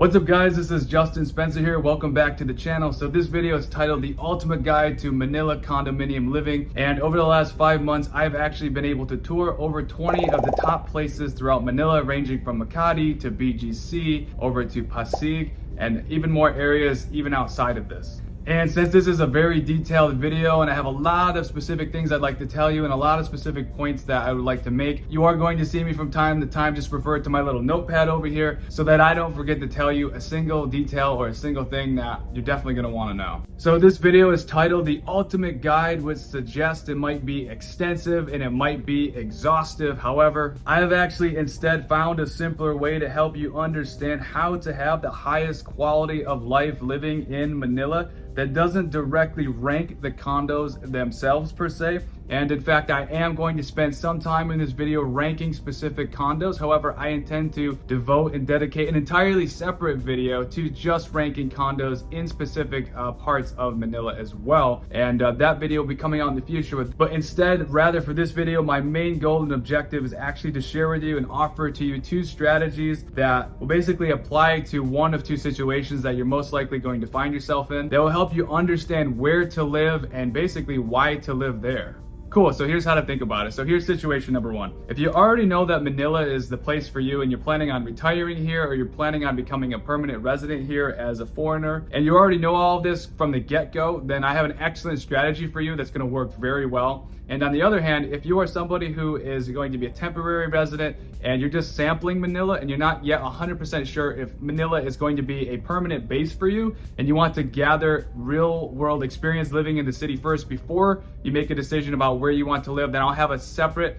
What's up guys, this is Justin Spencer here. Welcome back to the channel. So this video is titled The Ultimate Guide to Manila Condominium Living. And over the last 5 months, I've actually been able to tour over 20 of the top places throughout Manila, ranging from Makati to BGC, over to Pasig, and even more areas even outside of this. And since this is a very detailed video and I have a lot of specific things I'd like to tell you and a lot of specific points that I would like to make, you are going to see me from time to time just refer to my little notepad over here so that I don't forget to tell you a single detail or a single thing that you're definitely going to want to know. So this video is titled The Ultimate Guide, which suggests it might be extensive and it might be exhaustive. However, I have actually instead found a simpler way to help you understand how to have the highest quality of life living in Manila that doesn't directly rank the condos themselves per se. And in fact, I am going to spend some time in this video ranking specific condos. However, I intend to devote and dedicate an entirely separate video to just ranking condos in specific parts of Manila as well. And that video will be coming out in the future. But instead, rather for this video, my main goal and objective is actually to share with you and offer to you 2 strategies that will basically apply to one of 2 situations that you're most likely going to find yourself in. That will help you understand where to live and basically why to live there. Cool, so here's how to think about it. So here's situation number 1. If you already know that Manila is the place for you and you're planning on retiring here or you're planning on becoming a permanent resident here as a foreigner, and you already know all of this from the get-go, then I have an excellent strategy for you that's going to work very well. And on the other hand, if you are somebody who is going to be a temporary resident and you're just sampling Manila and you're not yet 100% sure if Manila is going to be a permanent base for you and you want to gather real world experience living in the city first before you make a decision about where you want to live, then I'll have a separate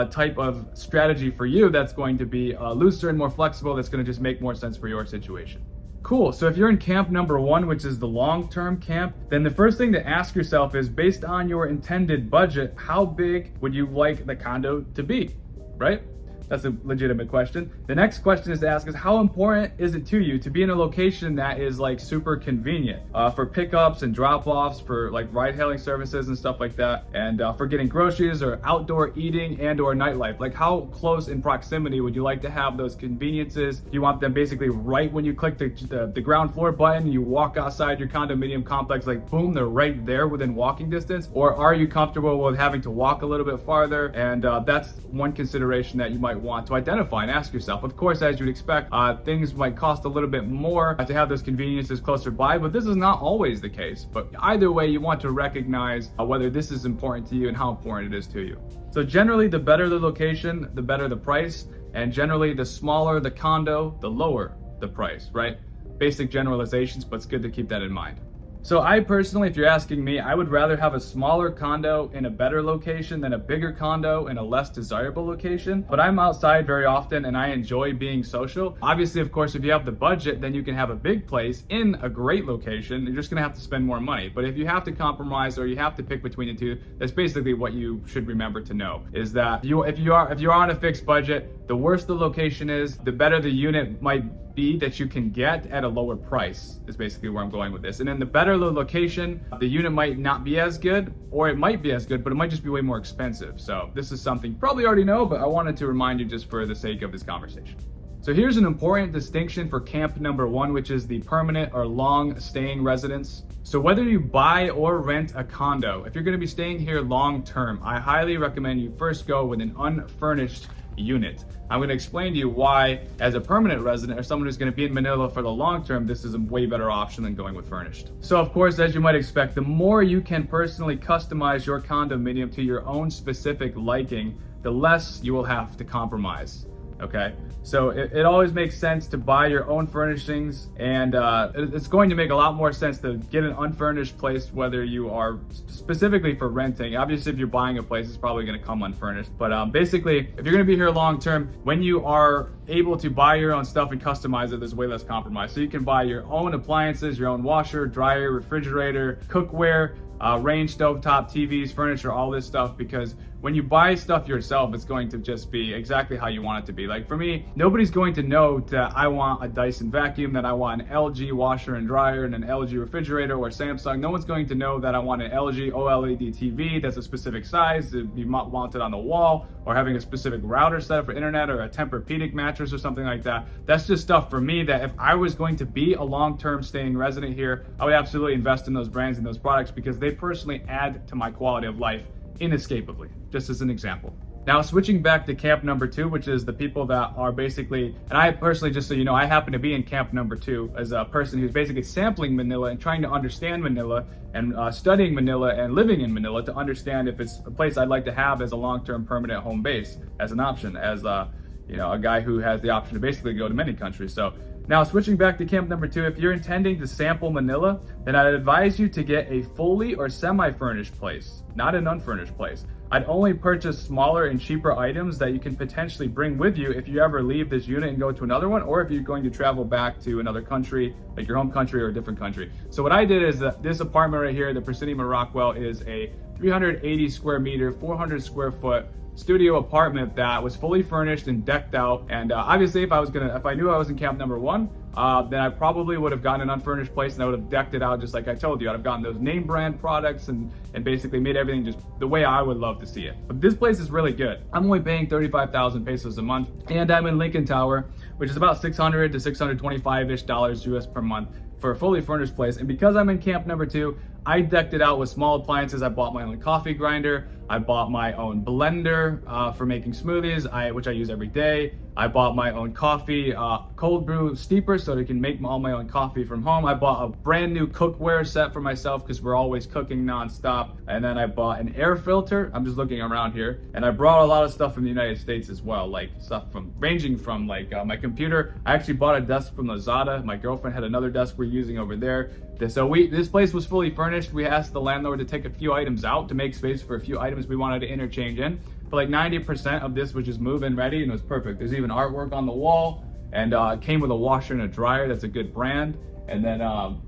type of strategy for you that's going to be looser and more flexible, that's going to just make more sense for your situation. Cool, so if you're in camp number 1, which is the long-term camp, then the first thing to ask yourself is, based on your intended budget, how big would you like the condo to be, right? That's a legitimate question. The next question is to ask is, how important is it to you to be in a location that is like super convenient for pickups and drop-offs, for like ride-hailing services and stuff like that, and for getting groceries or outdoor eating and or nightlife? Like, how close in proximity would you like to have those conveniences? Do you want them basically right when you click the ground floor button and you walk outside your condominium complex, like boom, they're right there within walking distance? Or are you comfortable with having to walk a little bit farther? And that's one consideration that you might want to identify and ask yourself. Of course, as you'd expect, things might cost a little bit more to have those conveniences closer by, but this is not always the case. But either way, you want to recognize whether this is important to you and how important it is to you. So generally, the better the location, the better the price, and generally the smaller the condo, the lower the price, right? Basic generalizations, but it's good to keep that in mind. So I personally, if you're asking me, I would rather have a smaller condo in a better location than a bigger condo in a less desirable location. But I'm outside very often and I enjoy being social. Obviously, of course, if you have the budget, then you can have a big place in a great location. You're just gonna have to spend more money. But if you have to compromise or you have to pick between the 2, that's basically what you should remember to know, is that if you're on a fixed budget, the worse the location is, the better the unit might be that you can get at a lower price, is basically where I'm going with this. And then the better the location, the unit might not be as good, or it might be as good, but it might just be way more expensive. So this is something you probably already know, but I wanted to remind you just for the sake of this conversation. So here's an important distinction for camp number 1, which is the permanent or long staying residence. So whether you buy or rent a condo, if you're going to be staying here long term, I highly recommend you first go with an unfurnished unit. I'm going to explain to you why, as a permanent resident or someone who's going to be in Manila for the long term, this is a way better option than going with furnished. So of course, as you might expect, the more you can personally customize your condominium to your own specific liking, the less you will have to compromise. Okay, so it always makes sense to buy your own furnishings, and it's going to make a lot more sense to get an unfurnished place, whether you are specifically for renting. Obviously, if you're buying a place, it's probably going to come unfurnished. But basically, if you're going to be here long term, when you are able to buy your own stuff and customize it, there's way less compromise. So you can buy your own appliances, your own washer, dryer, refrigerator, cookware, range, stovetop, TVs, furniture, all this stuff, because when you buy stuff yourself, it's going to just be exactly how you want it to be. Like for me, nobody's going to know that I want a Dyson vacuum, that I want an LG washer and dryer and an LG refrigerator or Samsung. No one's going to know that I want an LG OLED TV that's a specific size to be mounted on the wall, or having a specific router set up for internet, or a Tempur-Pedic mattress or something like that. That's just stuff for me that if I was going to be a long-term staying resident here, I would absolutely invest in those brands and those products because they personally add to my quality of life inescapably, just as an example. Now, switching back to camp number 2, which is the people that are basically, and I personally, just so you know, I happen to be in camp number 2 as a person who's basically sampling Manila and trying to understand Manila and studying Manila and living in Manila to understand if it's a place I'd like to have as a long-term permanent home base, as an option, as a guy who has the option to basically go to many countries. So now, switching back to camp number 2, if you're intending to sample Manila, then I'd advise you to get a fully or semi-furnished place, not an unfurnished place. I'd only purchase smaller and cheaper items that you can potentially bring with you if you ever leave this unit and go to another one, or if you're going to travel back to another country, like your home country or a different country. So what I did is this apartment right here, the Makati Rockwell, is a 380 square meter, 400 square foot studio apartment that was fully furnished and decked out. And obviously, if I knew I was in camp number 1, then I probably would have gotten an unfurnished place and I would have decked it out just like I told you. I'd have gotten those name brand products and basically made everything just the way I would love to see it. But this place is really good. I'm only paying 35,000 pesos a month, and I'm in Lincoln Tower, which is about 600 to 625-ish dollars US per month for a fully furnished place. And because I'm in camp number 2, I decked it out with small appliances. I bought my own coffee grinder. I bought my own blender for making smoothies, which I use every day. I bought my own coffee cold brew steeper so that I can make all my own coffee from home. I bought a brand new cookware set for myself because we're always cooking nonstop. And then I bought an air filter. I'm just looking around here. And I brought a lot of stuff from the United States as well, like stuff ranging from like my computer. I actually bought a desk from Lazada. My girlfriend had another desk we're using over there. So this place was fully furnished. We asked the landlord to take a few items out to make space for a few items we wanted to interchange in. But like 90% of this was just move-in ready, and it was perfect. There's even artwork on the wall, and it came with a washer and a dryer. That's a good brand. And then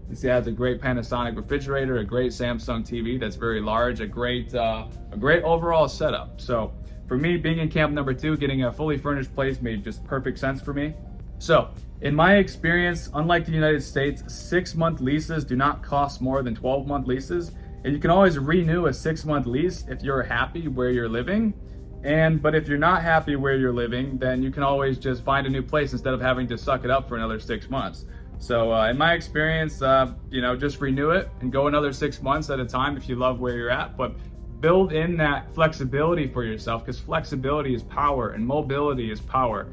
you see it has a great Panasonic refrigerator, a great Samsung TV that's very large, a great overall setup. So for me, being in camp number 2, getting a fully furnished place made just perfect sense for me. So in my experience, unlike the United States, 6-month leases do not cost more than 12-month leases. And you can always renew a 6-month lease if you're happy where you're living. But if you're not happy where you're living, then you can always just find a new place instead of having to suck it up for another 6 months. So in my experience, just renew it and go another 6 months at a time if you love where you're at. But build in that flexibility for yourself, because flexibility is power and mobility is power.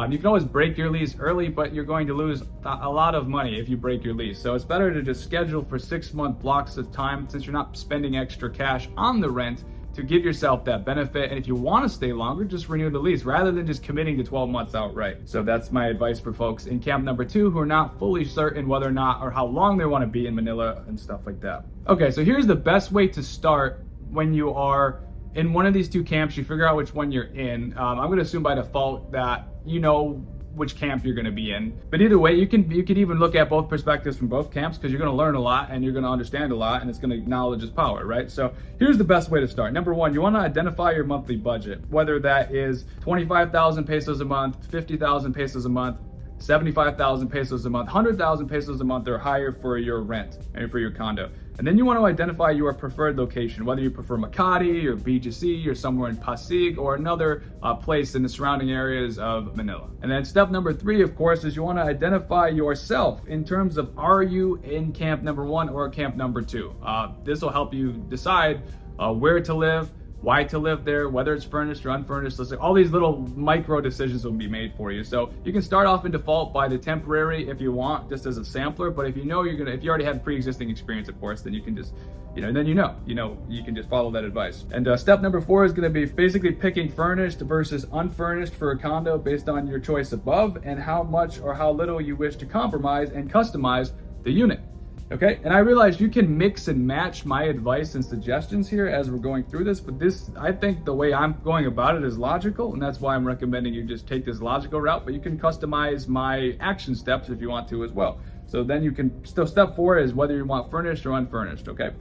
You can always break your lease early, but you're going to lose a lot of money if you break your lease. So it's better to just schedule for 6-month blocks of time, since you're not spending extra cash on the rent, to give yourself that benefit. And if you want to stay longer, just renew the lease rather than just committing to 12 months outright. So that's my advice for folks in camp number 2 who are not fully certain whether or not or how long they want to be in Manila and stuff like that. Okay, so here's the best way to start when you are in one of these 2 camps. You figure out which one you're in. I'm going to assume by default that you know which camp you're going to be in. But either way, you can even look at both perspectives from both camps, because you're going to learn a lot and you're going to understand a lot, and it's going to knowledge is power, right? So here's the best way to start. Number 1, you want to identify your monthly budget, whether that is 25,000 pesos a month, 50,000 pesos a month, 75,000 pesos a month, 100,000 pesos a month or higher for your rent and for your condo. And then you want to identify your preferred location, whether you prefer Makati or BGC or somewhere in Pasig or another place in the surrounding areas of Manila. And then step number 3, of course, is you want to identify yourself in terms of, are you in camp number 1 or camp number 2? This will help you decide where to live, why to live there, whether it's furnished or unfurnished. All these little micro decisions will be made for you. So you can start off in default by the temporary if you want, just as a sampler. But if you know if you already have pre-existing experience, of course, then you can just, you can just follow that advice. And step number 4 is going to be basically picking furnished versus unfurnished for a condo based on your choice above and how much or how little you wish to compromise and customize the unit. Okay, and I realize you can mix and match my advice and suggestions here as we're going through this, but I think the way I'm going about it is logical, and that's why I'm recommending you just take this logical route, but you can customize my action steps if you want to as well. So then you can still, step 4 is whether you want furnished or unfurnished, okay?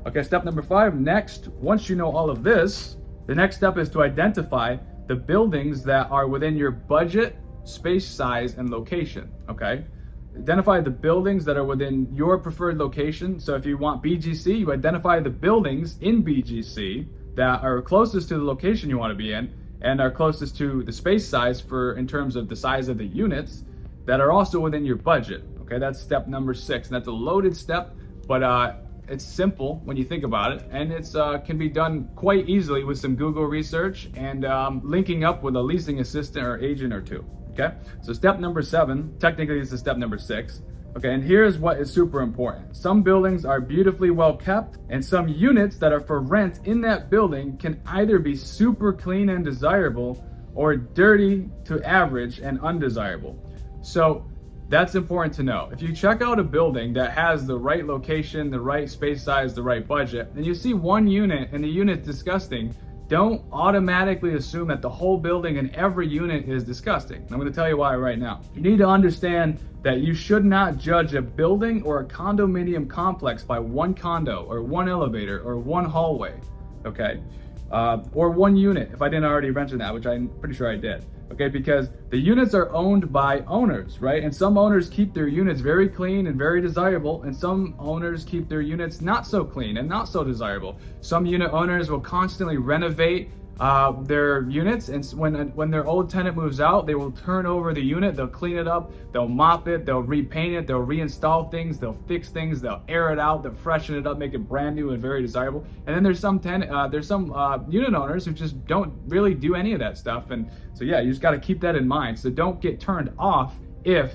Okay, step number 5, next, once you know all of this, the next step is to identify the buildings that are within your budget, space size, and location, okay? Identify the buildings that are within your preferred location. So if you want BGC, you identify the buildings in BGC that are closest to the location you want to be in. and are closest to the space size for in terms of the size of the units that are also within your budget. Okay, that's step number 6, and that's a loaded step, but it's simple when you think about it, and it's can be done quite easily with some Google research and linking up with a leasing assistant or agent or two. Okay, so step number 7, technically this is step number 6. Okay, and here's what is super important. Some buildings are beautifully well kept, and some units that are for rent in that building can either be super clean and desirable or dirty to average and undesirable. So that's important to know. If you check out a building that has the right location, the right space size, the right budget, and you see one unit and the unit's disgusting, don't automatically assume that the whole building and every unit is disgusting. I'm going to tell you why right now. You need to understand that you should not judge a building or a condominium complex by one condo or one elevator or one hallway, okay? Or one unit, if I didn't already mention that, which I'm pretty sure I did. Okay, because the units are owned by owners, right? And some owners keep their units very clean and very desirable, and some owners keep their units not so clean and not so desirable. Some unit owners will constantly renovate their units, and when their old tenant moves out, they will turn over the unit, they'll clean it up, they'll mop it, they'll repaint it, they'll reinstall things, they'll fix things, they'll air it out, they'll freshen it up, make it brand new and very desirable. And then there's some unit owners who just don't really do any of that stuff, and so yeah, you just got to keep that in mind. So don't get turned off if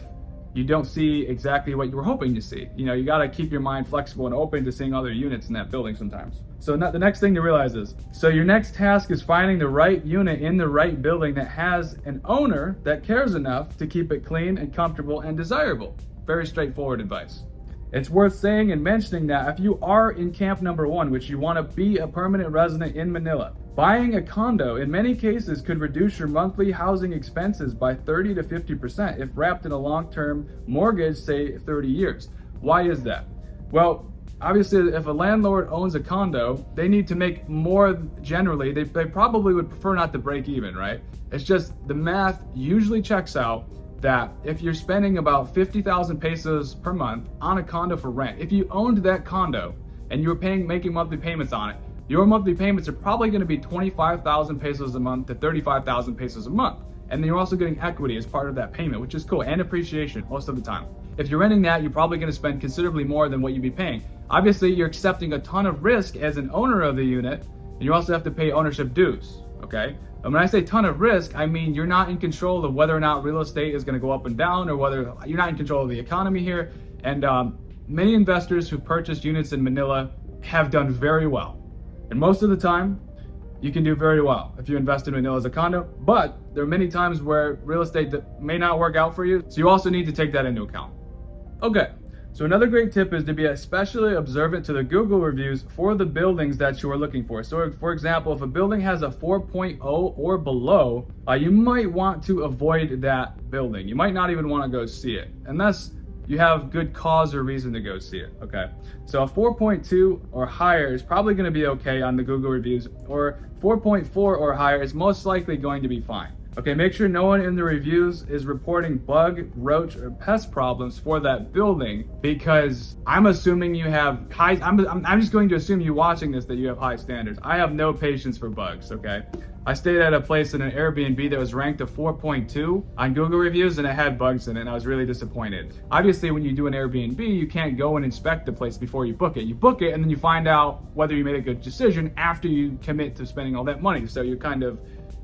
you don't see exactly what you were hoping to see. You know, you got to keep your mind flexible and open to seeing other units in that building sometimes. So the next thing to realize is, so your next task is finding the right unit in the right building that has an owner that cares enough to keep it clean and comfortable and desirable. Very straightforward advice. It's worth saying and mentioning that if you are in camp number 1, which you want to be a permanent resident in Manila, buying a condo in many cases could reduce your monthly housing expenses by 30 to 50% if wrapped in a long-term mortgage, say 30 years. Why is that? Well, obviously, if a landlord owns a condo, they need to make more generally. They probably would prefer not to break even, right? It's just the math usually checks out that if you're spending about 50,000 pesos per month on a condo for rent, if you owned that condo and you were making monthly payments on it, your monthly payments are probably going to be 25,000 pesos a month to 35,000 pesos a month. And then you're also getting equity as part of that payment, which is cool, and appreciation most of the time. If you're renting that, you're probably going to spend considerably more than what you'd be paying. Obviously, you're accepting a ton of risk as an owner of the unit, and you also have to pay ownership dues, okay? And when I say ton of risk, I mean you're not in control of whether or not real estate is going to go up and down, or whether you're not in control of the economy here. And many investors who purchased units in Manila have done very well. And most of the time, you can do very well if you invest in Manila as a condo, but there are many times where real estate that may not work out for you, so you also need to take that into account. Okay, so another great tip is to be especially observant to the Google reviews for the buildings that you are looking for. So for example, if a building has a 4.0 or below, you might want to avoid that building. You might not even want to go see it, unless you have good cause or reason to go see it, okay? So a 4.2 or higher is probably gonna be okay on the Google reviews, or 4.4 or higher is most likely going to be fine. Okay, make sure no one in the reviews is reporting bug, roach, or pest problems for that building, because I'm assuming you have high, I'm just going to assume you watching this that you have high standards. I have no patience for bugs, okay? I stayed at a place in an Airbnb that was ranked a 4.2 on Google reviews, and it had bugs in it, and I was really disappointed. Obviously, when you do an Airbnb, you can't go and inspect the place before you book it. You book it, and then you find out whether you made a good decision after you commit to spending all that money. So you're kind of,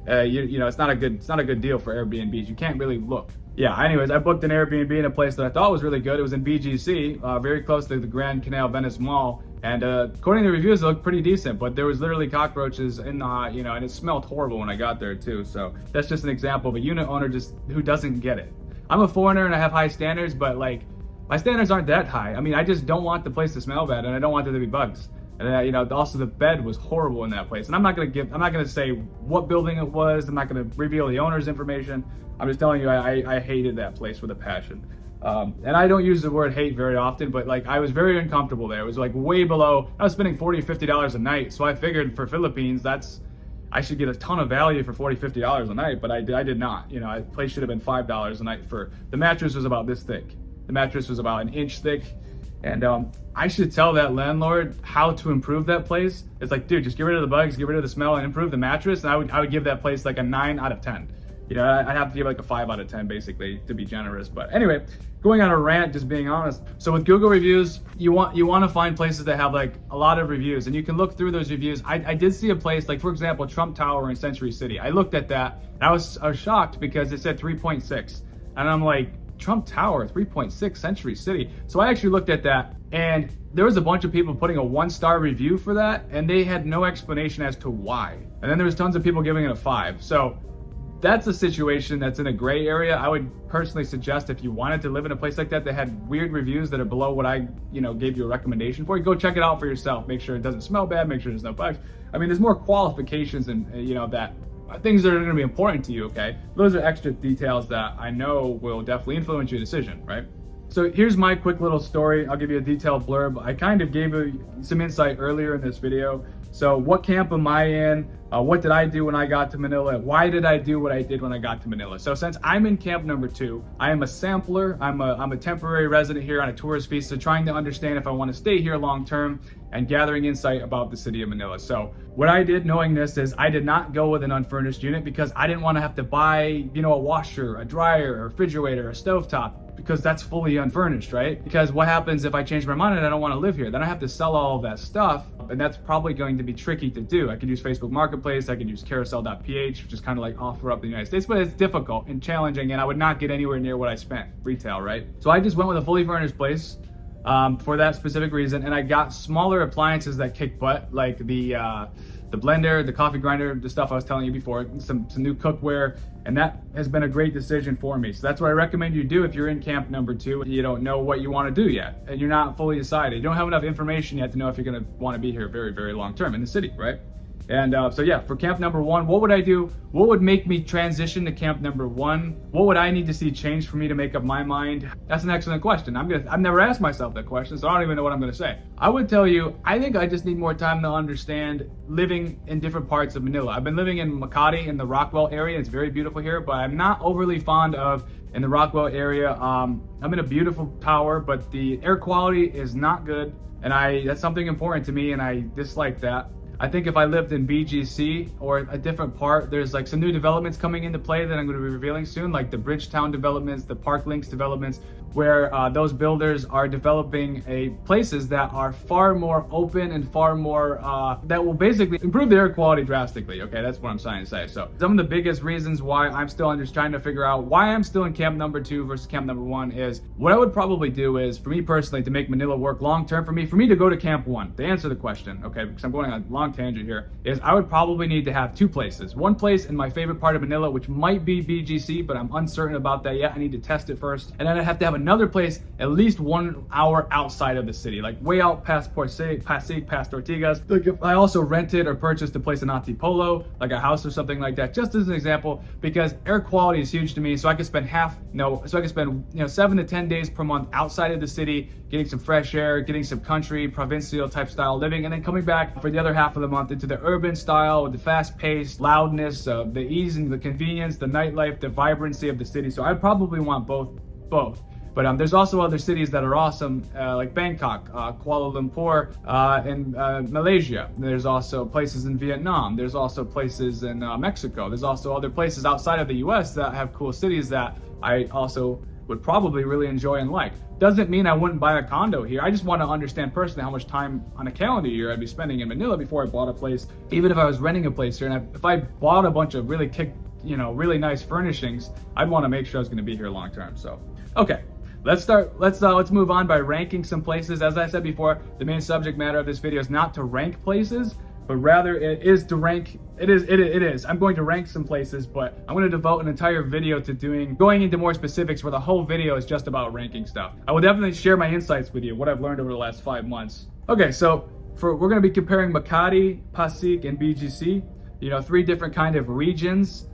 you know, it's not a good deal for Airbnbs. You can't really look. Yeah, anyways, I booked an Airbnb in a place that I thought was really good. It was in BGC, very close to the Grand Canal Venice Mall. And according to the reviews, it looked pretty decent, but there was literally cockroaches in the, you know, and it smelled horrible when I got there too. So that's just an example of a unit owner just who doesn't get it. I'm a foreigner and I have high standards, but like my standards aren't that high. I mean, I just don't want the place to smell bad, and I don't want there to be bugs. And you know, also the bed was horrible in that place. And I'm not gonna say what building it was. I'm not gonna reveal the owner's information. I'm just telling you, I hated that place with a passion. And I don't use the word hate very often, but like I was very uncomfortable there. It was like way below. I was spending $40, $50 a night, so I figured for Philippines, I should get a ton of value for $40, $50 a night, but I did not. You know, the place should have been $5 a night. For the mattress was about this thick. The mattress was about an inch thick, And I should tell that landlord how to improve that place. It's like, dude, just get rid of the bugs, get rid of the smell, and improve the mattress. And I would give that place like a 9 out of 10. You know, I'd have to give like a 5 out of 10 basically to be generous. But anyway, going on a rant, just being honest. So with Google reviews, you want to find places that have like a lot of reviews, and you can look through those reviews. I did see a place like, for example, Trump Tower in Century City. I looked at that and I was shocked because it said 3.6, and I'm like, Trump Tower, 3.6, Century City. So I actually looked at that, and there was a bunch of people putting a 1-star review for that, and they had no explanation as to why. And then there was tons of people giving it a 5. So that's a situation that's in a gray area. I would personally suggest, if you wanted to live in a place like that that had weird reviews that are below what I, gave you a recommendation for, you go check it out for yourself. Make sure it doesn't smell bad, make sure there's no bugs. I mean, there's more qualifications and, that things that are going to be important to you, okay? Those are extra details that I know will definitely influence your decision, right? So here's my quick little story. I'll give you a detailed blurb. I kind of gave you some insight earlier in this video. So what camp am I in? What did I do when I got to Manila? Why did I do what I did when I got to Manila? So since I'm in camp number 2, I am a sampler. I'm a temporary resident here on a tourist visa, trying to understand if I want to stay here long term and gathering insight about the city of Manila. So what I did, knowing this, is I did not go with an unfurnished unit because I didn't want to have to buy, a washer, a dryer, a refrigerator, a stovetop, because that's fully unfurnished, right? Because what happens if I change my mind and I don't want to live here? Then I have to sell all of that stuff, and that's probably going to be tricky to do. I could use Facebook Marketplace, I could use carousel.ph, which is kind of like offer up the United States, but it's difficult and challenging, and I would not get anywhere near what I spent retail, right? So I just went with a fully furnished place for that specific reason, and I got smaller appliances that kick butt, like the blender, the coffee grinder, the stuff I was telling you before, some new cookware, and that has been a great decision for me. So that's what I recommend you do if you're in camp number 2. You don't know what you want to do yet, and you're not fully decided. You don't have enough information yet to know if you're going to want to be here very, very long term in the city, right? And so yeah, for camp number 1, what would I do? What would make me transition to camp number 1? What would I need to see change for me to make up my mind? That's an excellent question. I've never asked myself that question, so I don't even know what I'm gonna say. I would tell you, I think I just need more time to understand living in different parts of Manila. I've been living in Makati in the Rockwell area. It's very beautiful here, but I'm not overly fond of in the Rockwell area. I'm in a beautiful tower, but the air quality is not good, and that's something important to me, and I dislike that. I think if I lived in BGC or a different part, there's like some new developments coming into play that I'm going to be revealing soon, like the Bridgetown developments, the Park Links developments, where those builders are developing places that are far more open and far more, that will basically improve the air quality drastically. Okay, that's what I'm trying to say. So some of the biggest reasons why I'm just trying to figure out why I'm still in camp number 2 versus camp number 1 is, what I would probably do is, for me personally, to make Manila work long term for me to go to camp 1, to answer the question, okay, because I'm going on a long tangent here, is I would probably need to have 2 places. One place in my favorite part of Manila, which might be BGC, but I'm uncertain about that yet. I need to test it first. And then I have to have another place at least 1 hour outside of the city, like way out past Pasig, past Ortigas. Like if I also rented or purchased a place in Antipolo, like a house or something like that, just as an example, because air quality is huge to me. So I could spend 7 to 10 days per month outside of the city, getting some fresh air, getting some country, provincial type style living, and then coming back for the other half of the month into the urban style with the fast pace, loudness, the ease and the convenience, the nightlife, the vibrancy of the city. So I probably want both. But there's also other cities that are awesome, like Bangkok, Kuala Lumpur, and Malaysia. There's also places in Vietnam. There's also places in Mexico. There's also other places outside of the US that have cool cities that I also would probably really enjoy and like. Doesn't mean I wouldn't buy a condo here. I just want to understand personally how much time on a calendar year I'd be spending in Manila before I bought a place. Even if I was renting a place here, and if I bought a bunch of really nice furnishings, I'd want to make sure I was going to be here long term. So, okay. Let's move on by ranking some places. As I said before, the main subject matter of this video is not to rank places, but rather it is to rank. It is. I'm going to rank some places, but I'm going to devote an entire video to going into more specifics, where the whole video is just about ranking stuff. I will definitely share my insights with you, what I've learned over the last 5 months. Okay, so we're going to be comparing Makati, Pasig, and BGC. 3 different kind of regions,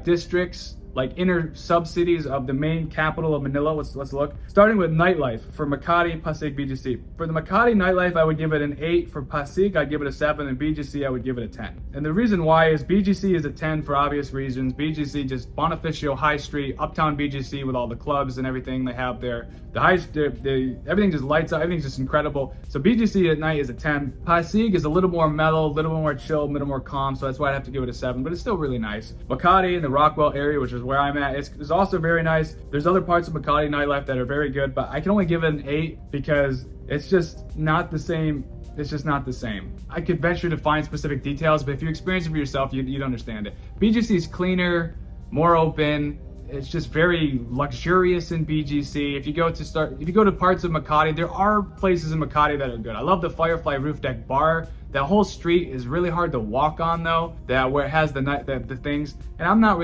districts, like inner sub-cities of the main capital of Manila. Let's look. Starting with Nightlife for Makati, Pasig, BGC. For the Makati Nightlife, I would give it an 8. For Pasig, I'd give it a 7. And BGC, I would give it a 10. And the reason why is BGC is a 10 for obvious reasons. BGC, just Bonifacio High Street, uptown BGC with all the clubs and everything they have there. Everything just lights up. Everything's just incredible. So BGC at night is a 10. Pasig is a little more mellow, a little more chill, a little more calm. So that's why I'd have to give it a 7. But it's still really nice. Makati in the Rockwell area, which is where I'm at, it's also very nice. There's other parts of Makati nightlife that are very good, but I can only give it an 8 because it's just not the same. It's just not the same. I could venture to find specific details, but if you experience it for yourself, you'd understand it. BGC is cleaner, more open. It's just very luxurious in BGC. If you go to parts of Makati, there are places in Makati that are good. I love the Firefly Roof Deck Bar. That whole street is really hard to walk on though, where it has the things. And I'm not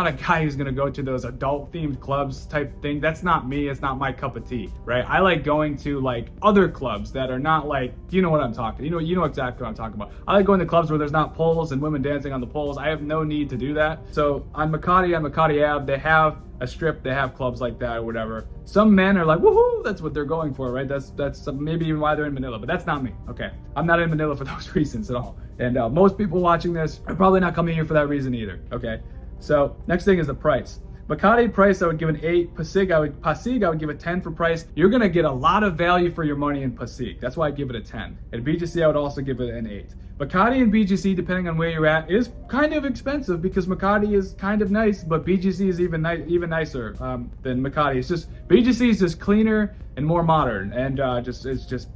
a guy who's gonna go to those adult themed clubs type thing. That's not me, it's not my cup of tea, right? I like going to like other clubs that are not like, you know what I'm talking, you know exactly what I'm talking about. I like going to clubs where there's not poles and women dancing on the poles. I have no need to do that. So on Makati Ave, they have a strip, they have clubs like that or whatever. Some men are like, woohoo, that's what they're going for, right? That's maybe even why they're in Manila, but that's not me, okay? I'm not in Manila for those reasons at all. And most people watching this are probably not coming here for that reason either, okay? So next thing is the price. Makati price, I would give an 8. Pasig, I would give a 10 for price. You're gonna get a lot of value for your money in Pasig. That's why I give it a 10. At BGC, I would also give it an 8. Makati and BGC, depending on where you're at, is kind of expensive because Makati is kind of nice, but BGC is even nicer than Makati. It's just BGC is just cleaner and more modern, and it's just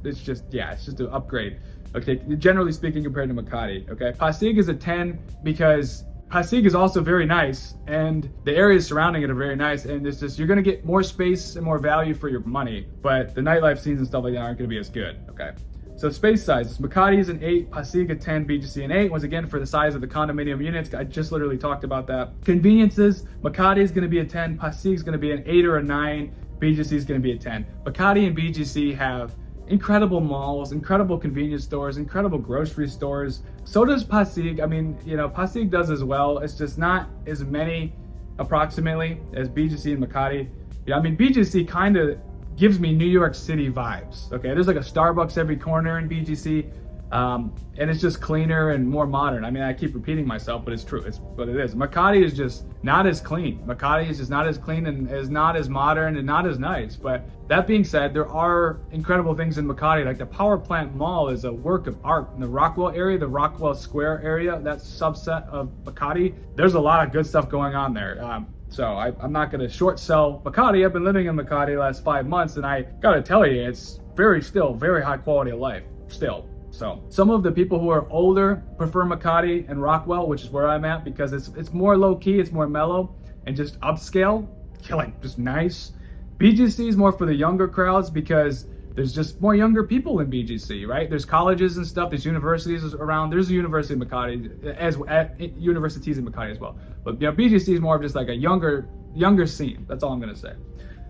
an upgrade. Okay, generally speaking, compared to Makati. Okay, Pasig is a 10 because Pasig is also very nice, and the areas surrounding it are very nice, and it's just, you're gonna get more space and more value for your money, but the nightlife scenes and stuff like that aren't gonna be as good, okay? So space sizes, Makati is an 8, Pasig a 10, BGC an 8. Once again, for the size of the condominium units, I just literally talked about that. Conveniences, Makati is gonna be a 10, Pasig is gonna be an 8 or a 9, BGC is gonna be a 10. Makati and BGC have incredible malls, incredible convenience stores, incredible grocery stores. So does Pasig. I mean, Pasig does as well. It's just not as many approximately as BGC and Makati. I mean, BGC kind of gives me New York City vibes. Okay, there's like a Starbucks every corner in BGC, and it's just cleaner and more modern. I mean, I keep repeating myself, but it's true. But it is. Makati is just not as clean. Makati is just not as clean and is not as modern and not as nice. But that being said, there are incredible things in Makati. Like the Power Plant Mall is a work of art. In the Rockwell area, the Rockwell Square area, that subset of Makati, there's a lot of good stuff going on there. So I'm not going to short sell Makati. I've been living in Makati the last 5 months, and I got to tell you, it's still very high quality of life, still. So some of the people who are older prefer Makati and Rockwell, which is where I'm at, because it's more low key, it's more mellow, and just upscale, like just nice. BGC is more for the younger crowds because there's just more younger people in BGC, right? There's colleges and stuff, there's universities around. There's a university in Makati, universities in Makati as well. But BGC is more of just like a younger scene. That's all I'm gonna say.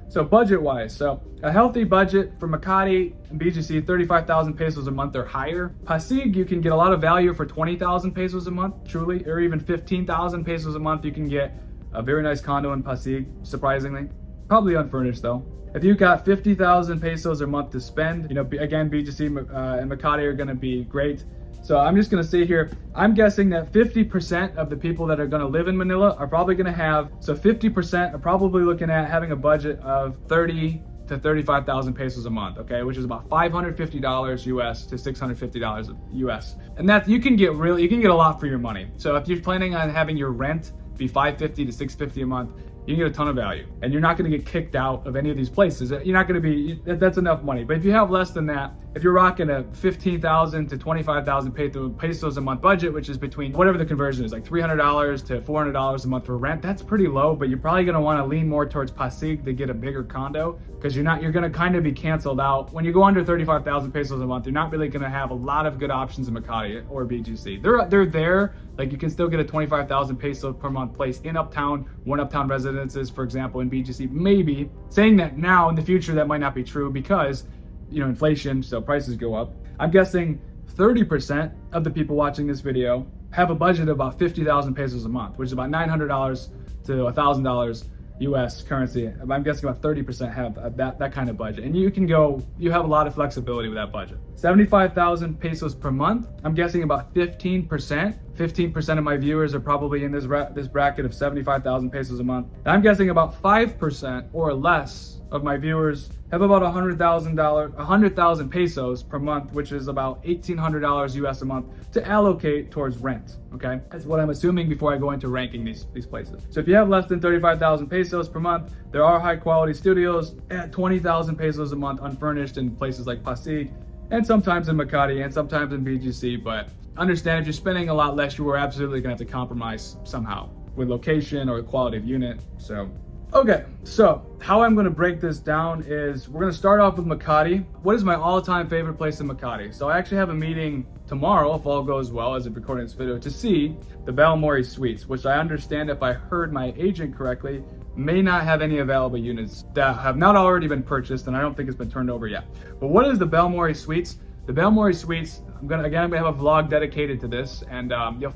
So budget-wise, so a healthy budget for Makati and BGC, 35,000 pesos a month or higher. Pasig, you can get a lot of value for 20,000 pesos a month, truly, or even 15,000 pesos a month. You can get a very nice condo in Pasig, surprisingly. Probably unfurnished though. If you got 50,000 pesos a month to spend, again, BGC and Makati are gonna be great. So I'm just gonna say here, I'm guessing that 50% of the people that are gonna live in Manila are probably gonna have, so 50% are probably looking at having a budget of 30 to 35,000 pesos a month, okay? Which is about $550 US to $650 US. And that you can get a lot for your money. So if you're planning on having your rent be $550 to $650 a month, you can get a ton of value, and you're not going to get kicked out of any of these places. You're not going to be, that's enough money. But if you have less than that, if you're rocking a 15,000 to 25,000 pesos a month budget, which is between whatever the conversion is, like $300 to $400 a month for rent, that's pretty low. But you're probably going to want to lean more towards Pasig to get a bigger condo, because you're going to kind of be canceled out. When you go under 35,000 pesos a month, you're not really going to have a lot of good options in Makati or BGC. They're there. Like you can still get a 25,000 peso per month place in Uptown, one Uptown residences, for example, in BGC. Maybe saying that now, in the future, that might not be true because, inflation, so prices go up. I'm guessing 30% of the people watching this video have a budget of about 50,000 pesos a month, which is about $900 to to $1,000 US currency. I'm guessing about 30% have that kind of budget. And you have a lot of flexibility with that budget. 75,000 pesos per month. I'm guessing about 15%. 15% of my viewers are probably in this bracket of 75,000 pesos a month. And I'm guessing about 5% or less of my viewers have about $100,000 pesos per month, which is about $1,800 US a month to allocate towards rent. Okay, that's what I'm assuming before I go into ranking these places. So if you have less than 35,000 pesos per month, there are high quality studios at 20,000 pesos a month unfurnished in places like Pasig, and sometimes in Makati, and sometimes in BGC. But understand, if you're spending a lot less, you are absolutely gonna have to compromise somehow with location or quality of unit. So okay, so how I'm gonna break this down is we're gonna start off with Makati. What is my all-time favorite place in Makati? So I actually have a meeting tomorrow, if all goes well, as I'm recording this video, to see the Bellmore Suites, which I understand, if I heard my agent correctly, may not have any available units that have not already been purchased, and I don't think it's been turned over yet. But what is the Bellmore Suites? The Bellmore Suites, I'm gonna have a vlog dedicated to this, and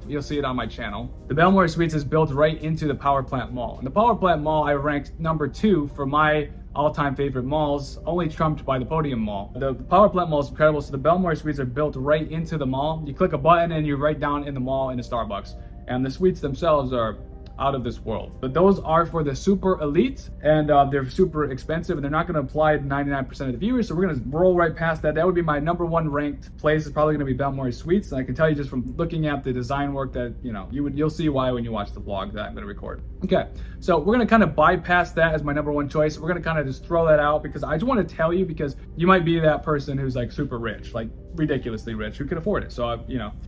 you'll see it on my channel. The Bellmore Suites is built right into the Power Plant Mall. And the Power Plant Mall I ranked number 2 for my all-time favorite malls, only trumped by the Podium Mall. The Power Plant Mall is incredible. So the Bellmore Suites are built right into the mall. You click a button and you're right down in the mall in a Starbucks. And the suites themselves are out of this world. But those are for the super elite, and they're super expensive, and they're not going to apply to 99% of the viewers. So we're going to roll right past that. That would be my number 1 ranked place. Is probably going to be Bellmore Suites, and I can tell you just from looking at the design work that you'll see why when you watch the vlog that I'm going to record. Okay, so we're going to kind of bypass that as my number 1 choice. We're going to kind of just throw that out because I just want to tell you, because you might be that person who's like super rich, like ridiculously rich, who can afford it. So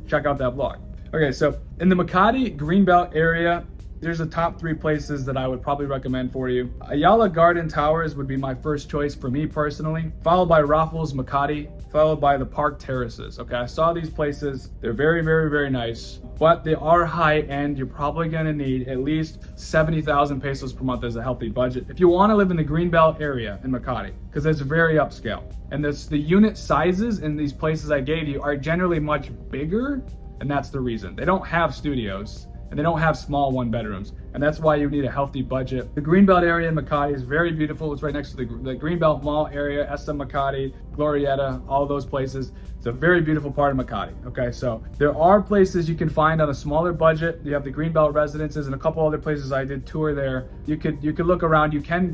check out that vlog. Okay, so in the Makati Greenbelt area, there's the top 3 places that I would probably recommend for you. Ayala Garden Towers would be my first choice for me personally, followed by Raffles Makati, followed by the Park Terraces. Okay, I saw these places. They're very, very, very nice, but they are high end. You're probably gonna need at least 70,000 pesos per month as a healthy budget if you wanna live in the Greenbelt area in Makati, because it's very upscale. And the unit sizes in these places I gave you are generally much bigger, and that's the reason. They don't have studios, and they don't have small 1-bedrooms, and that's why you need a healthy budget. The Greenbelt area in Makati is very beautiful. It's right next to the Greenbelt Mall area, SM Makati, Glorietta, all those places. It's a very beautiful part of Makati. Okay, so there are places you can find on a smaller budget. You have the Greenbelt residences and a couple other places I did tour there. You could look around. You can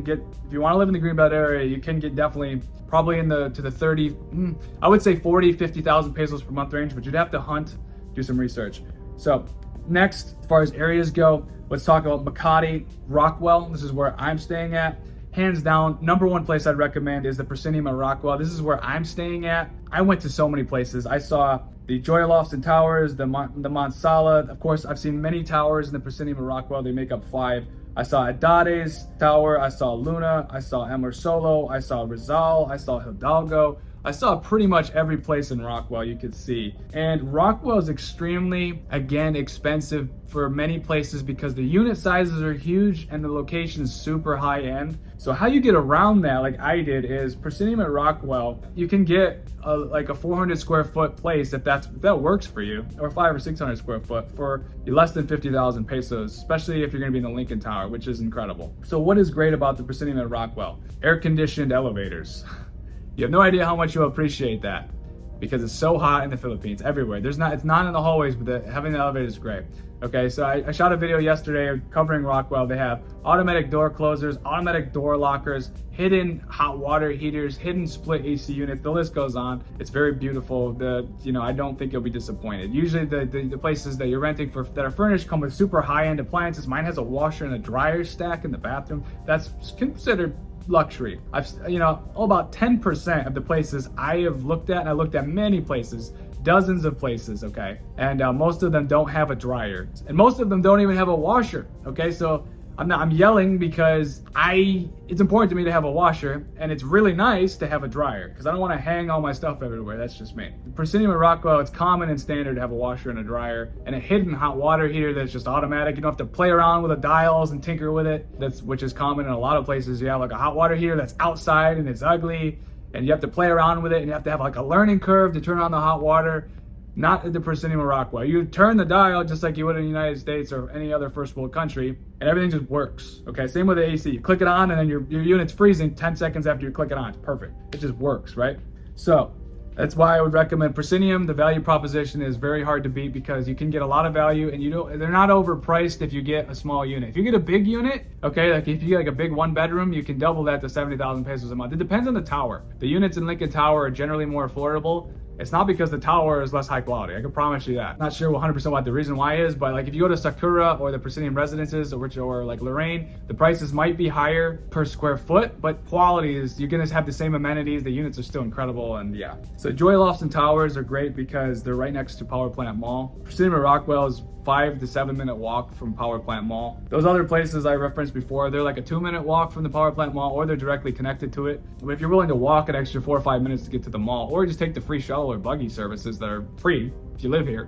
get, if you want to live in the Greenbelt area, you can get definitely probably to the 30, I would say 40, 50,000 pesos per month range, but you'd have to hunt, do some research. So next, as far as areas go, let's talk about Makati Rockwell. This is where I'm staying at. Hands down, number 1 place I'd recommend is the Proscenium at Rockwell. This is where I'm staying at. I went to so many places. I saw the Joy Lofts and Towers, the Mansala. Of course, I've seen many towers in the Proscenium at Rockwell. They make up 5. I saw Adade's Tower. I saw Luna. I saw Emer Solo. I saw Rizal. I saw Hidalgo. I saw pretty much every place in Rockwell you could see. And Rockwell is extremely, again, expensive for many places because the unit sizes are huge and the location is super high end. So how you get around that, like I did, is Proscenium at Rockwell, you can get like a 400 square foot place if that works for you, or 500 or 600 square foot for less than 50,000 pesos, especially if you're gonna be in the Lincoln Tower, which is incredible. So what is great about the Proscenium at Rockwell? Air-conditioned elevators. You have no idea how much you'll appreciate that because it's so hot in the Philippines, everywhere. It's not in the hallways, but having the elevator is great. Okay, so I shot a video yesterday covering Rockwell. They have automatic door closers, automatic door lockers, hidden hot water heaters, hidden split AC units. The list goes on. It's very beautiful. I don't think you'll be disappointed. Usually the places that you're renting for that are furnished come with super high-end appliances. Mine has a washer and a dryer stack in the bathroom. That's considered luxury. About 10% of the places I have looked at, and I looked at many places, dozens of places, okay? And most of them don't have a dryer. And most of them don't even have a washer, okay? So I'm yelling because it's important to me to have a washer, and it's really nice to have a dryer because I don't want to hang all my stuff everywhere. That's just me. The Proscenium at Rockwell, it's common and standard to have a washer and a dryer and a hidden hot water heater that's just automatic. You don't have to play around with the dials and tinker with it. Which is common in a lot of places. You have like a hot water heater that's outside and it's ugly, and you have to play around with it, and you have to have like a learning curve to turn on the hot water. not at the Proscenium or Rockwell. You turn the dial just like you would in the United States or any other first world country, and everything just works. Okay, same with the AC. You click it on, and then your unit's freezing 10 seconds after you click it on. It's perfect. It just works, right? So that's why I would recommend Proscenium. The value proposition is very hard to beat because you can get a lot of value, and they're not overpriced if you get a small unit. If you get a big unit, okay, like if you get like a big 1-bedroom, you can double that to 70,000 pesos a month. It depends on the tower. The units in Lincoln Tower are generally more affordable. It's not because the tower is less high quality. I can promise you that. Not sure 100% what the reason why is, but like if you go to Sakura or the Proscenium Residences or like Lorraine, the prices might be higher per square foot, but quality is, you're gonna have the same amenities. The units are still incredible, and yeah. So Joy Lofts and Towers are great because they're right next to Power Plant Mall. Proscenium Rockwell is 5 to 7 minute walk from Power Plant Mall. Those other places I referenced before, they're like a 2-minute walk from the Power Plant Mall, or they're directly connected to it. But if you're willing to walk an extra 4 or 5 minutes to get to the mall, or just take the free shuttle or buggy services that are free if you live here,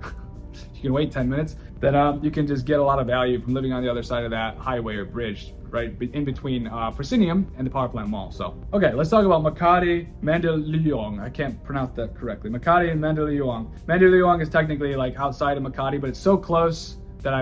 you can wait 10 minutes, then you can just get a lot of value from living on the other side of that highway or bridge, right in between Proscenium and the Power Plant Mall. So, okay, let's talk about Makati Mandaluyong. I can't pronounce that correctly. Makati and Mandaluyong. Mandaluyong is technically like outside of Makati, but it's so close that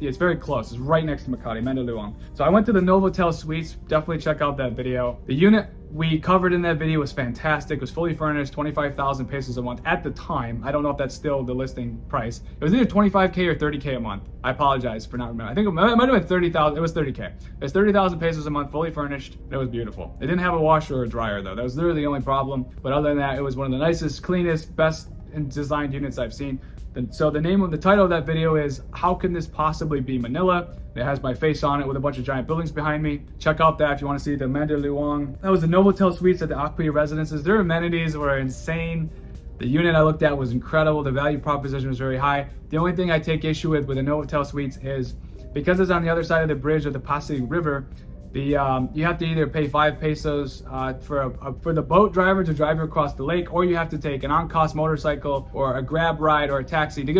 it's very close. It's right next to Makati, Mandaluyong. So I went to the Novotel Suites. Definitely check out that video. The unit we covered in that video was fantastic. It was fully furnished, 25,000 pesos a month at the time. I don't know if that's still the listing price. It was either 25K or 30K a month. I apologize for not remembering. I think it might have been 30,000. It was 30K. It was 30,000 pesos a month, fully furnished. It was beautiful. It didn't have a washer or a dryer though. That was literally the only problem. But other than that, it was one of the nicest, cleanest, best designed units I've seen. So the title of that video is How Can This Possibly Be Manila? It has my face on it with a bunch of giant buildings behind me. Check out that if you want to see the Mandaluyong. That was the Novotel Suites at the Makati Residences. Their amenities were insane. The unit I looked at was incredible. The value proposition was very high. The only thing I take issue with the Novotel Suites is because it's on the other side of the bridge of the Pasig River, you have to either pay 5 pesos for the boat driver to drive you across the lake, or you have to take an on-cost motorcycle or a grab ride or a taxi to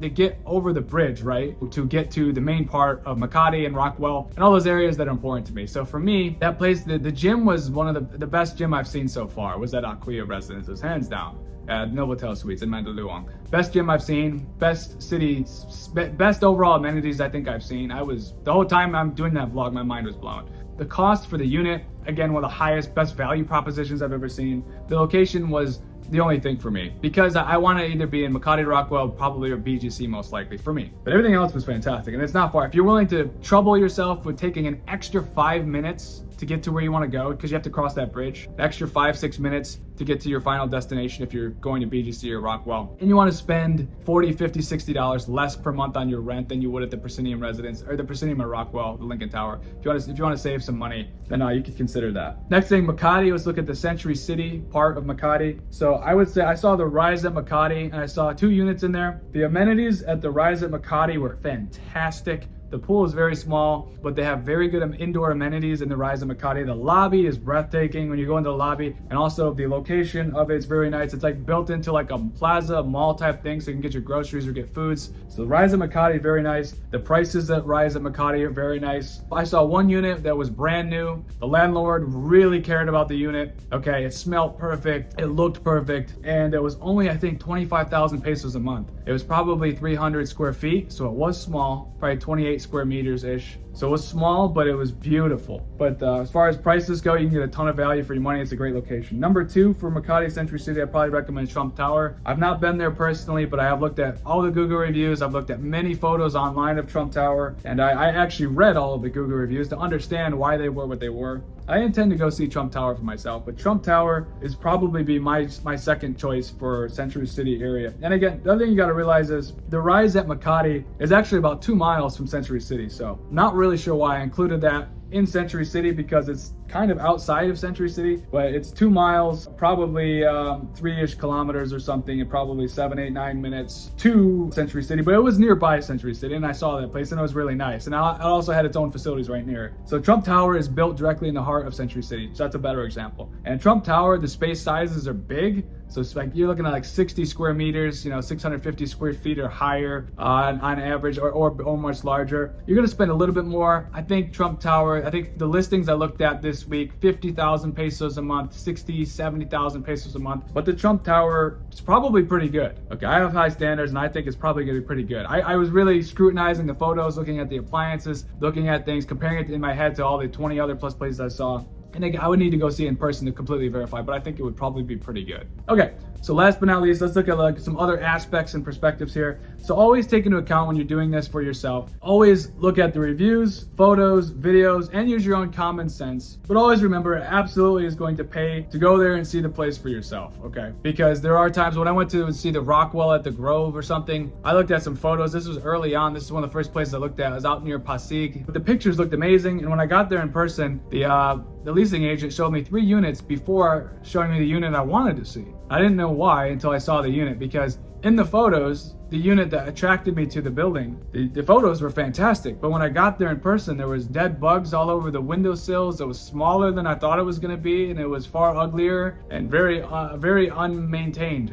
get over the bridge, right? To get to the main part of Makati and Rockwell and all those areas that are important to me. So for me, that place, the gym was one of the best gym I've seen so far, was at Makati Residences, hands down. At Novotel Suites in Mandaluyong. Best gym I've seen, best city, best overall amenities I think I've seen. The whole time I'm doing that vlog, my mind was blown. The cost for the unit, again, one of the highest, best value propositions I've ever seen. The location was the only thing for me because I want to either be in Makati Rockwell, probably, or BGC most likely for me. But everything else was fantastic, and it's not far. If you're willing to trouble yourself with taking an extra 5 minutes to get to where you want to go, because you have to cross that bridge, an extra 5-6 minutes to get to your final destination if you're going to BGC or Rockwell, and you want to spend $40, $50, $60 less per month on your rent than you would at the Proscenium Residence or the Proscenium or Rockwell, the Lincoln Tower. If you want to save some money, then you could consider that. Next thing, Makati. Let's look at the Century City part of Makati. So I would say I saw the Rise at Makati, and I saw 2 units in there. The amenities at the Rise at Makati were fantastic. The pool is very small, but they have very good indoor amenities in the Rise of Makati. The lobby is breathtaking when you go into the lobby, and also the location of it is very nice. It's like built into like a plaza mall type thing, so you can get your groceries or get foods. So the Rise of Makati is very nice. The prices at Rise of Makati are very nice. I saw 1 unit that was brand new. The landlord really cared about the unit. Okay, it smelled perfect, it looked perfect, and it was only, I think, 25,000 pesos a month. It was probably 300 square feet, so it was small, probably 28 square meters ish. So it was small, but it was beautiful. But as far as prices go, you can get a ton of value for your money. It's a great location. Number 2 for Makati Century City, I probably recommend Trump Tower. I've not been there personally, but I have looked at all the Google reviews. I've looked at many photos online of Trump Tower, and I actually read all of the Google reviews to understand why they were what they were. I intend to go see Trump Tower for myself, but Trump Tower is probably be my second choice for Century City area. And again, the other thing you got to realize is the Rise at Makati is actually about 2 miles from Century City, so not really sure why I included that in Century City because it's kind of outside of Century City, but it's 2 miles, probably 3-ish kilometers or something, and probably 7, 8, 9 minutes to Century City, but it was nearby Century City, and I saw that place, and it was really nice, and it also had its own facilities right near it. So Trump Tower is built directly in the heart of Century City, so that's a better example. And Trump Tower, the space sizes are big, so it's like you're looking at like 60 square meters, 650 square feet or higher on average, or much larger. You're gonna spend a little bit more. I think Trump Tower, I think the listings I looked at this week, 50,000 pesos a month, 60, 70,000 pesos a month. But the Trump Tower is probably pretty good. Okay, I have high standards and I think it's probably gonna be pretty good. I was really scrutinizing the photos, looking at the appliances, looking at things, comparing it in my head to all the 20 other plus places I saw. And I would need to go see it in person to completely verify, but I think it would probably be pretty good. Okay, so last but not least, let's look at like some other aspects and perspectives here. So always take into account when you're doing this for yourself. Always look at the reviews, photos, videos, and use your own common sense. But always remember, it absolutely is going to pay to go there and see the place for yourself, okay? Because there are times when I went to see the Rockwell at the Grove or something, I looked at some photos. This was early on. This is one of the first places I looked at. I was out near Pasig. The pictures looked amazing, and when I got there in person, the leasing agent showed me 3 units before showing me the unit I wanted to see. I didn't know why until I saw the unit, because in the photos, the unit that attracted me to the building, the photos were fantastic. But when I got there in person, there was dead bugs all over the windowsills. It was smaller than I thought it was going to be, and it was far uglier and very unmaintained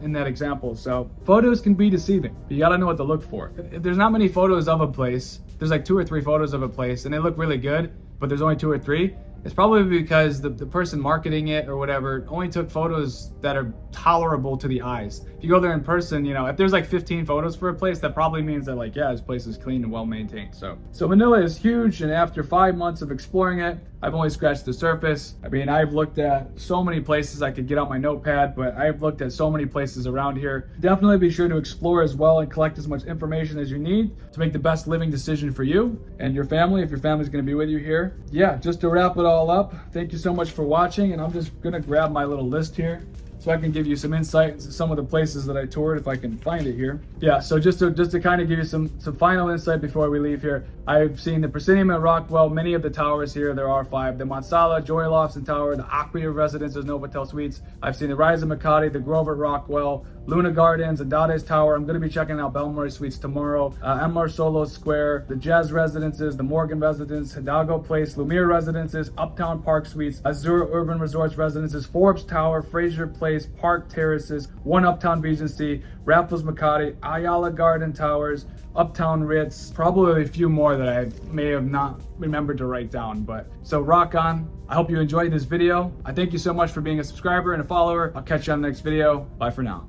in that example. So photos can be deceiving. You got to know what to look for. If there's not many photos of a place, there's like 2 or 3 photos of a place, and they look really good, but there's only 2 or 3. It's probably because the person marketing it or whatever only took photos that are tolerable to the eyes. If you go there in person, you know, if there's like 15 photos for a place, that probably means that like, yeah, this place is clean and well maintained. So Manila is huge, and after 5 months of exploring it, I've only scratched the surface. I mean, I've looked at so many places. I could get out my notepad, but I've looked at so many places around here. Definitely be sure to explore as well and collect as much information as you need to make the best living decision for you and your family, if your family's gonna be with you here. Yeah, just to wrap it all up, thank you so much for watching, and I'm just gonna grab my little list here so I can give you some insight into some of the places that I toured, if I can find it here. Yeah, so just to kind of give you some final insight before we leave here, I've seen the Proscenium at Rockwell, many of the towers here, there are 5, the Mansala, Joy Lofts and Tower, the Aquia Residences, Novotel Suites. I've seen the Rise of Makati, the Grove at Rockwell, Luna Gardens, Andade's Tower. I'm going to be checking out Bellmore Suites tomorrow, MR Solo Square, the Jazz Residences, the Morgan Residence, Hidalgo Place, Lumiere Residences, Uptown Park Suites, Azure Urban Resorts Residences, Forbes Tower, Fraser Place, Park Terraces, One Uptown BGC, Raffles Makati, Ayala Garden Towers, Uptown Ritz, probably a few more that I may have not remembered to write down. But so rock on. I hope you enjoyed this video. I thank you so much for being a subscriber and a follower. I'll catch you on the next video. Bye for now.